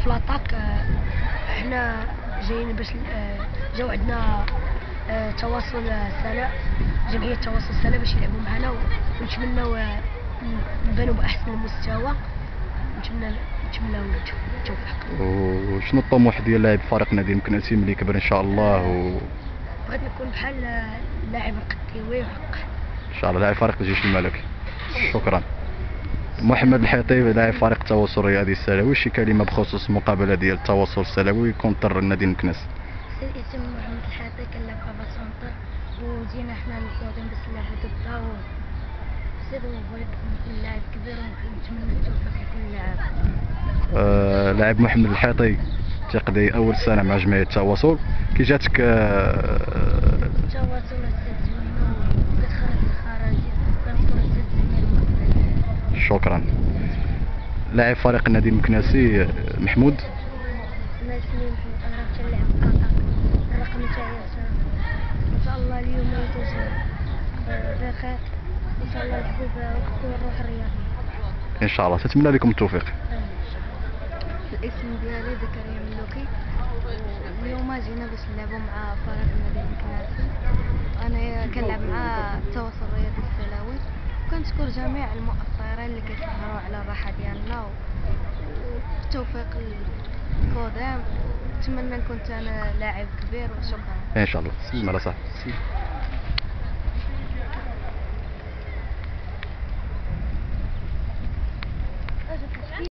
في لاطاك. احنا جايين باش جاو عندنا تواصل سنة، جمعية تواصل سنة باش يلعبوا معنا، ونتمناو نبانوا بأحسن المستوى، نتمناو التوفيق. وشنو الطموح ديال لاعب فريق نادي مكناسي ملي كبر ان شاء الله؟ بغيت نكون بحال لاعب القديوي وحق ان شاء الله لاعب فريق الجيش الملكي. شكرا. محمد الحيطي لاعب فريق التواصل الرياضي السلوي، شي كلمه بخصوص المقابله ديال التواصل السلوي كونتر النادي المكناس؟ اسم محمد الحيطي كنلعب كافا سونتر، وجينا حنا متعودين باش نلعبوا ضده، وزيد بغيت نكون لاعب كبير ونتمنى التوفيق لكل لاعب. لاعب محمد الحيطي تقضي اول سنه مع جمعيه التواصل، كي جاتك التواصل السد زوينه وكتخرج الخراجي، كنشكر السد زوينه. شكرا. لاعب فريق النادي المكناسي محمود. انا اسمي محمود، انا كنلعب اتاك، الرقم تاعي 10. ان شاء الله اليوم يدوز بخير، ان شاء الله نلعبوا بالروح الرياضيه ان شاء الله، تتمنى لكم التوفيق. الاسم ديالي زكريا ملوكي، اليوم جينا باش نلعبوا مع فريق النادي المكناسي. انا كنلعب مع التواصل الرياضي السلاوي، وكنشكر جميع المؤثرين اللي كيسهروا على الراحه ديالنا، والتوفيق القدام، نتمنى نكون انا لاعب كبير، وشكرا. ان شاء الله. سلم على صاحبك.